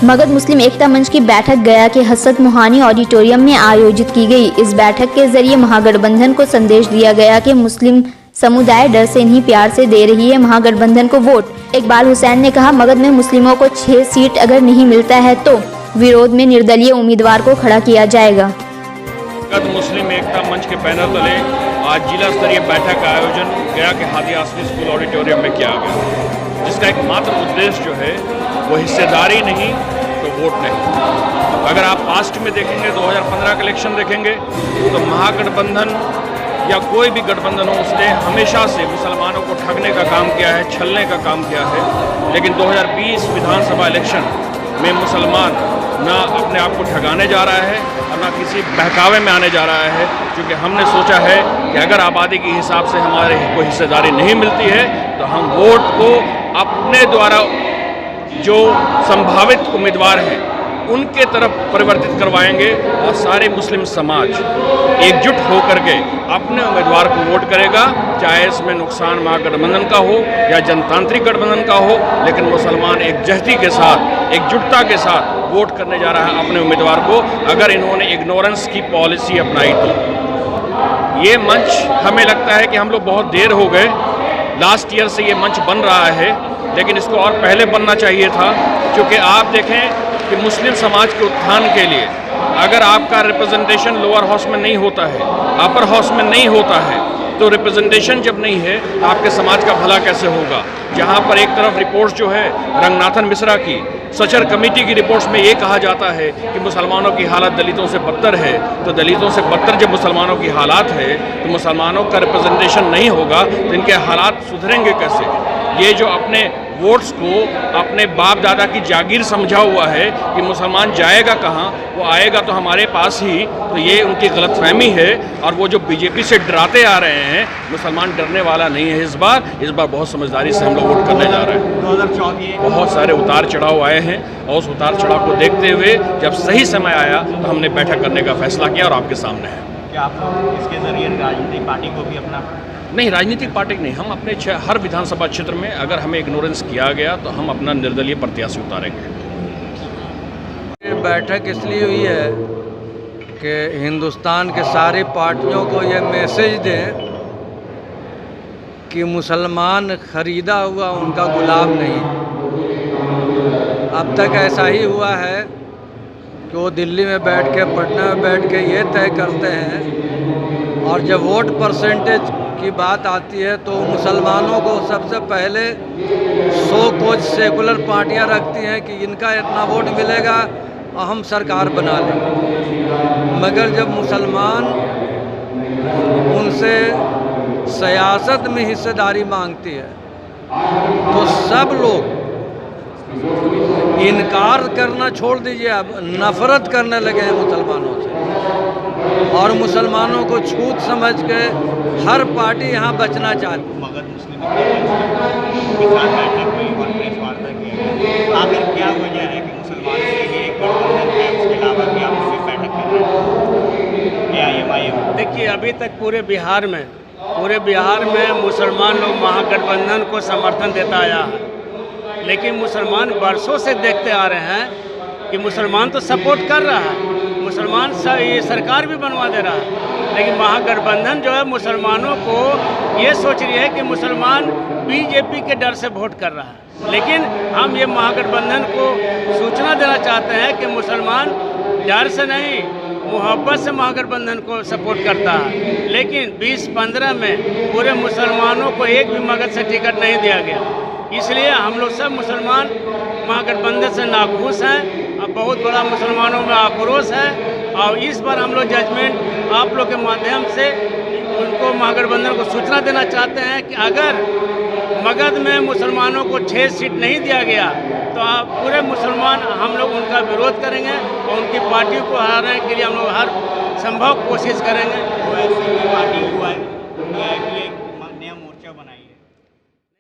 मगध मुस्लिम एकता मंच की बैठक गया के हसरत मोहानी ऑडिटोरियम में आयोजित की गई। इस बैठक के जरिए महागठबंधन को संदेश दिया गया कि मुस्लिम समुदाय डर से नहीं प्यार से दे रही है महागठबंधन को वोट। इकबाल हुसैन ने कहा, मगध में मुस्लिमों को 6 सीट अगर नहीं मिलता है तो विरोध में निर्दलीय उम्मीदवार को खड़ा किया जाएगा। मगध मुस्लिम एकता मंच के बैनर तले आज जिला स्तरीय बैठक का आयोजन गया के हादी आसमी स्कूल ऑडिटोरियम में किया गया, जिसका एकमात्र उद्देश्य जो है वो हिस्सेदारी नहीं तो वोट नहीं। अगर आप पास्ट में देखेंगे, 2015 का इलेक्शन देखेंगे तो महागठबंधन या कोई भी गठबंधन हो, उसने हमेशा से मुसलमानों को ठगने का काम किया है, छलने का काम किया है। लेकिन 2020 विधानसभा इलेक्शन में मुसलमान ना अपने आप को ठगाने जा रहा है और ना किसी बहकावे में आने जा रहा है, क्योंकि हमने सोचा है कि अगर आबादी के हिसाब से हमारे को हिस्सेदारी नहीं मिलती है तो हम वोट को अपने द्वारा जो संभावित उम्मीदवार हैं उनके तरफ परिवर्तित करवाएंगे और सारे मुस्लिम समाज एकजुट होकर के अपने उम्मीदवार को वोट करेगा, चाहे इसमें नुकसान महागठबंधन का हो या जनतांत्रिक गठबंधन का हो। लेकिन मुसलमान एकजहती के साथ, एकजुटता के साथ वोट करने जा रहा है अपने उम्मीदवार को, अगर इन्होंने इग्नोरेंस की पॉलिसी अपनाई तो। ये मंच हमें लगता है कि हम लोग बहुत देर हो गए, लास्ट ईयर से ये मंच बन रहा है, लेकिन इसको और पहले बनना चाहिए था, क्योंकि आप देखें कि मुस्लिम समाज के उत्थान के लिए अगर आपका रिप्रेजेंटेशन लोअर हाउस में नहीं होता है, अपर हाउस में नहीं होता है, तो रिप्रेजेंटेशन जब नहीं है तो आपके समाज का भला कैसे होगा। जहाँ पर एक तरफ रिपोर्ट्स जो है रंगनाथन मिश्रा की सचर कमेटी की रिपोर्ट्स में ये कहा जाता है कि मुसलमानों की हालत दलितों से बदतर है, तो दलितों से बदतर जब मुसलमानों की हालात है तो मुसलमानों का रिप्रेजेंटेशन नहीं होगा तो इनके हालात सुधरेंगे कैसे। ये जो अपने वोट्स को अपने बाप दादा की जागीर समझा हुआ है कि मुसलमान जाएगा कहाँ, वो आएगा तो हमारे पास ही, तो ये उनकी गलतफहमी है। और वो जो बीजेपी से डराते आ रहे हैं, मुसलमान डरने वाला नहीं है। इस बार बहुत समझदारी से हम लोग वोट करने जा रहे हैं। 2024 बहुत सारे उतार चढ़ाव आए हैं और उस उतार चढ़ाव को देखते हुए जब सही समय आया तो हमने बैठक करने का फैसला किया और आपके सामने है। क्या आप इसके जरिए राजनीतिक पार्टी को भी अपना नहीं, राजनीतिक पार्टी नहीं, हम अपने हर विधानसभा क्षेत्र में अगर हमें इग्नोरेंस किया गया तो हम अपना निर्दलीय प्रत्याशी उतारेंगे। ये बैठक इसलिए हुई है कि हिंदुस्तान के सारी पार्टियों को ये मैसेज दें कि मुसलमान खरीदा हुआ उनका गुलाम नहीं। अब तक ऐसा ही हुआ है कि वो दिल्ली में बैठ के, पटना में बैठ के ये तय करते हैं, और जब वोट परसेंटेज की बात आती है तो मुसलमानों को सबसे पहले 100 कुछ सेकुलर पार्टियां रखती हैं कि इनका इतना वोट मिलेगा और हम सरकार बना लेंगे। मगर जब मुसलमान उनसे सियासत में हिस्सेदारी मांगती है तो सब लोग इनकार करना छोड़ दीजिए, अब नफरत करने लगे हैं मुसलमानों से, और मुसलमानों को छूत समझ के हर पार्टी यहाँ बचना चाहती है। मगध मुस्लिम किसान बैठक हुई और प्रेस वार्ता किया गया, आखिर क्या वजह है कि मुसलमानों के लिए एक गठबंधन है, उसके अलावा भी आप उसकी बैठक कर रहे हैं? देखिए, अभी तक पूरे बिहार में मुसलमान लोग महागठबंधन को समर्थन देता आया है, लेकिन मुसलमान वर्षों से देखते आ रहे हैं कि मुसलमान तो सपोर्ट कर रहा है, मुसलमान ये सरकार भी बनवा दे रहा है, लेकिन महागठबंधन जो है मुसलमानों को ये सोच रही है कि मुसलमान बीजेपी के डर से वोट कर रहा है। लेकिन हम ये महागठबंधन को सूचना देना चाहते हैं कि मुसलमान डर से नहीं, मोहब्बत से महागठबंधन को सपोर्ट करता है। लेकिन 2015 में पूरे मुसलमानों को एक भी मगध से टिकट नहीं दिया गया, इसलिए हम लोग सब मुसलमान महागठबंधन से नाखुश हैं। अब बहुत बड़ा मुसलमानों में आक्रोश है, और इस बार हम लोग जजमेंट आप लोग के माध्यम से उनको महागठबंधन को सूचना देना चाहते हैं कि अगर मगध में मुसलमानों को 6 सीट नहीं दिया गया तो आप पूरे मुसलमान हम लोग उनका विरोध करेंगे और उनकी पार्टी को हराने के लिए हम लोग हर संभव कोशिश करेंगे। पार्टी हुआ है